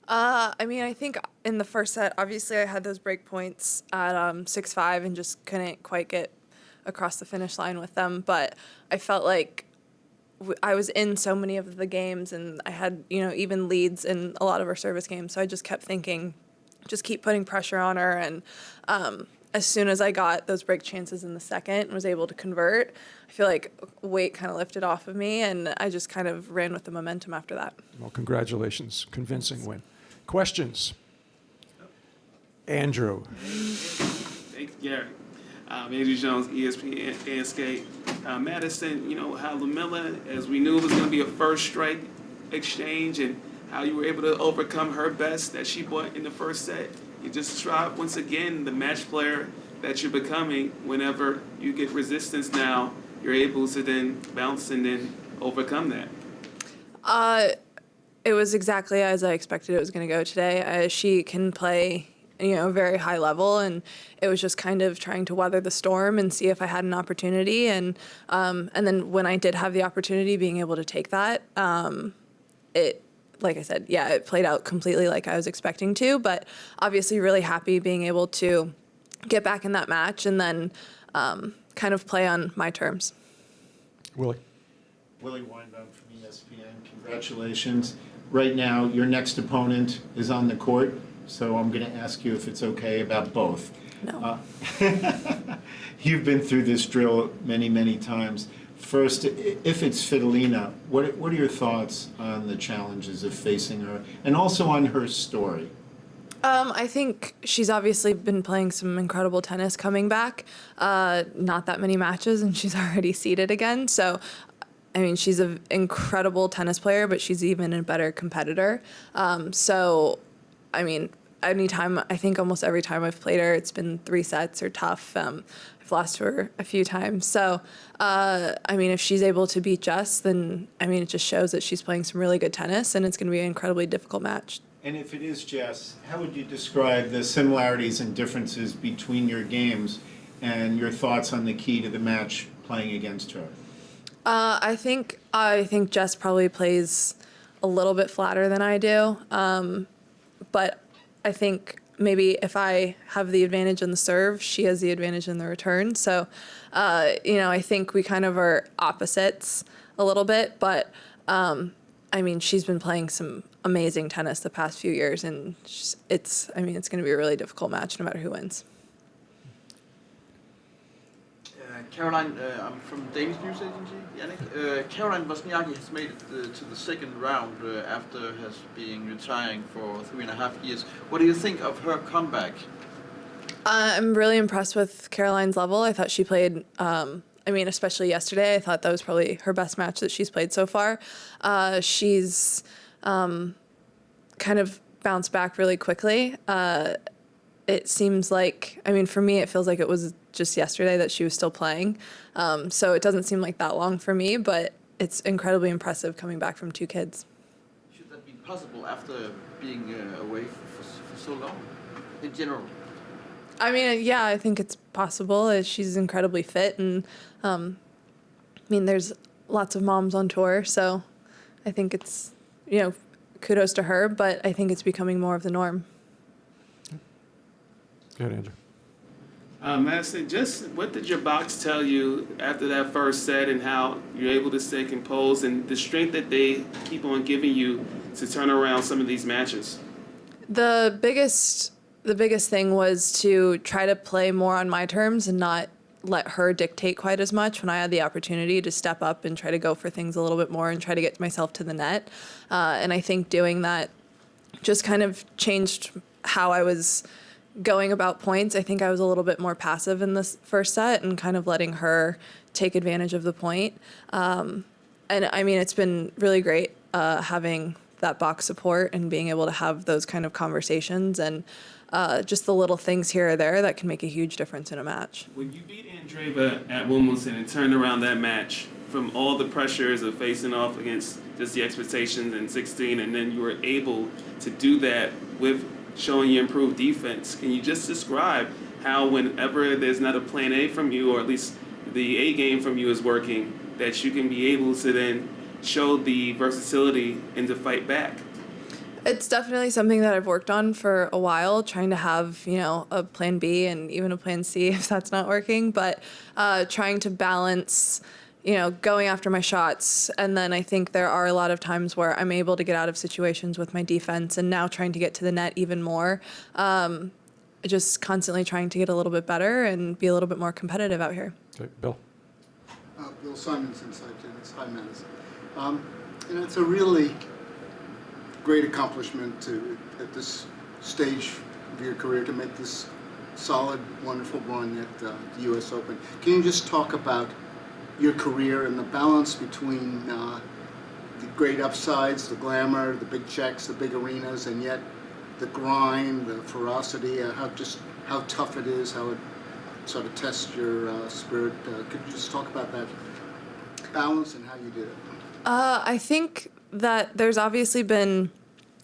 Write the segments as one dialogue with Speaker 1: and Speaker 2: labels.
Speaker 1: I mean, I think in the first set, obviously I had those break points at 6-5 and just couldn't quite get across the finish line with them. But I felt like I was in so many of the games, and I had, even leads in a lot of our service games. So I just kept thinking, just keep putting pressure on her. And as soon as I got those break chances in the second and was able to convert, I feel like weight kind of lifted off of me, and I just kind of ran with the momentum after that.
Speaker 2: Well, congratulations. Convincing win. Questions? Andrew.
Speaker 3: Thanks, Gary. Andrew Jones, ESPN Skate. Madison, how Liudmila, as we knew, was going to be a first strike exchange, and how you were able to overcome her best that she brought in the first set. You just described once again the match player that you're becoming. Whenever you get resistance now, you're able to then bounce and then overcome that.
Speaker 1: It was exactly as I expected it was going to go today. She can play, very high level, and it was just kind of trying to weather the storm and see if I had an opportunity. And then when I did have the opportunity, being able to take that, like I said, it played out completely like I was expecting to, but obviously really happy being able to get back in that match and then kind of play on my terms.
Speaker 2: Willie.
Speaker 4: Willie Weinbaum from ESPN. Congratulations. Right now, your next opponent is on the court, so I'm going to ask you if it's okay about both.
Speaker 1: No.
Speaker 4: You've been through this drill many, many times. First, if it's Fidelina, what are your thoughts on the challenges of facing her, and also on her story?
Speaker 1: I think she's obviously been playing some incredible tennis coming back. Not that many matches, and she's already seeded again. So, I mean, she's an incredible tennis player, but she's even a better competitor. So, I mean, I think almost every time I've played her, it's been 3 sets or tough. I've lost to her a few times. So, I mean, if she's able to beat Jess, then, I mean, it just shows that she's playing some really good tennis, and it's going to be an incredibly difficult match.
Speaker 4: And if it is Jess, how would you describe the similarities and differences between your games and your thoughts on the key to the match playing against her?
Speaker 1: I think Jess probably plays a little bit flatter than I do, but I think maybe if I have the advantage in the serve, she has the advantage in the return. So, I think we kind of are opposites a little bit, but I mean, she's been playing some amazing tennis the past few years, and it's going to be a really difficult match no matter who wins.
Speaker 5: Caroline, I'm from Danish news agency, Yannick. Caroline Wozniacki has made it to the second round after has been retiring for 3.5 years. What do you think of her comeback?
Speaker 1: I'm really impressed with Caroline's level. I thought she played, especially yesterday, I thought that was probably her best match that she's played so far. She's kind of bounced back really quickly. It seems like, for me, it feels like it was just yesterday that she was still playing. So it doesn't seem like that long for me, but it's incredibly impressive coming back from 2 kids.
Speaker 5: Should that be possible after being away for so long, in general?
Speaker 1: I think it's possible. She's incredibly fit, and there's lots of moms on tour, so I think it's, kudos to her, but I think it's becoming more of the norm.
Speaker 2: Go ahead, Andrew.
Speaker 3: Madison, just what did your box tell you after that first set, and how you're able to stay composed and the strength that they keep on giving you to turn around some of these matches?
Speaker 1: The biggest thing was to try to play more on my terms and not let her dictate quite as much when I had the opportunity to step up and try to go for things a little bit more and try to get myself to the net. And I think doing that just kind of changed how I was going about points. I think I was a little bit more passive in this first set and kind of letting her take advantage of the point. And it's been really great having that box support and being able to have those kind of conversations and just the little things here or there that can make a huge difference in a match.
Speaker 3: When you beat Andreeva at Wimbledon and turned around that match from all the pressures of facing off against just the expectations in 16, and then you were able to do that with showing you improved defense, can you just describe how whenever there's not a plan A from you, or at least the A game from you is working, that you can be able to then show the versatility and to fight back?
Speaker 1: It's definitely something that I've worked on for a while, trying to have, a plan B and even a plan C if that's not working, but trying to balance, going after my shots. And then I think there are a lot of times where I'm able to get out of situations with my defense, and now trying to get to the net even more. Just constantly trying to get a little bit better and be a little bit more competitive out here.
Speaker 2: Okay, Bill.
Speaker 6: Bill Simonson, side tennis. Hi, Madison. It's a really great accomplishment at this stage of your career to make this solid, wonderful run at the U.S. Open. Can you just talk about your career and the balance between the great upsides, the glamour, the big checks, the big arenas, and yet the grind, the ferocity, how tough it is, how it sort of tests your spirit? Could you just talk about that balance and how you did it?
Speaker 1: I think that there's obviously been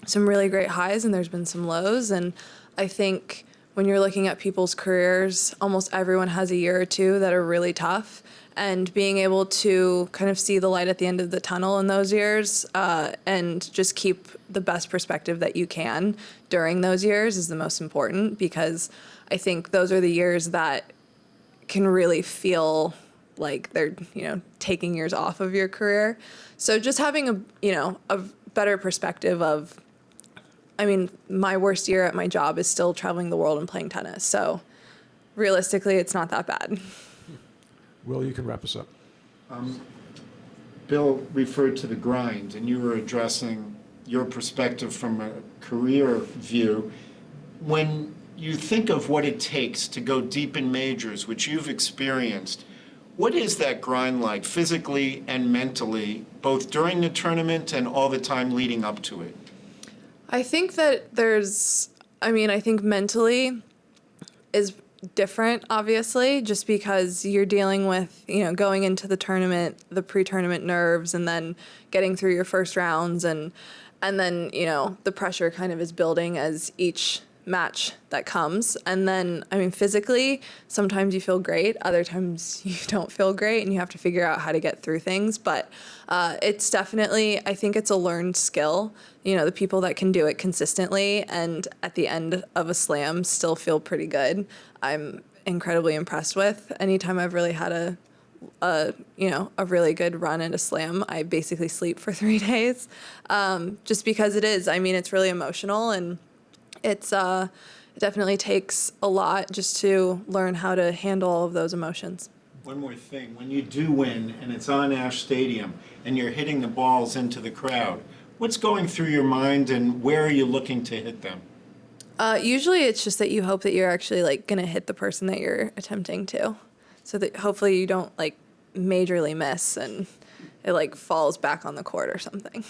Speaker 1: some really great highs and there's been some lows. And I think when you're looking at people's careers, almost everyone has a year or two that are really tough. And being able to kind of see the light at the end of the tunnel in those years and just keep the best perspective that you can during those years is the most important, because I think those are the years that can really feel like they're, taking years off of your career. So just having a better perspective of, my worst year at my job is still traveling the world and playing tennis. So realistically, it's not that bad.
Speaker 2: Will, you can wrap us up.
Speaker 4: Bill referred to the grind, and you were addressing your perspective from a career view. When you think of what it takes to go deep in majors, which you've experienced, what is that grind like physically and mentally, both during the tournament and all the time leading up to it?
Speaker 1: I think that I think mentally is different, obviously, just because you're dealing with, going into the tournament, the pre-tournament nerves, and then getting through your first rounds, and then, the pressure kind of is building as each match that comes. And then, physically, sometimes you feel great, other times you don't feel great, and you have to figure out how to get through things. But it's definitely, I think it's a learned skill. The people that can do it consistently and at the end of a slam still feel pretty good, I'm incredibly impressed with. Anytime I've really had a really good run at a slam, I basically sleep for 3 days, just because it's really emotional, and it definitely takes a lot just to learn how to handle all of those emotions.
Speaker 4: One more thing, when you do win and it's on Ash Stadium and you're hitting the balls into the crowd, what's going through your mind and where are you looking to hit them?
Speaker 1: Usually it's just that you hope that you're actually going to hit the person that you're attempting to, so that hopefully you don't majorly miss and it falls back on the court or something.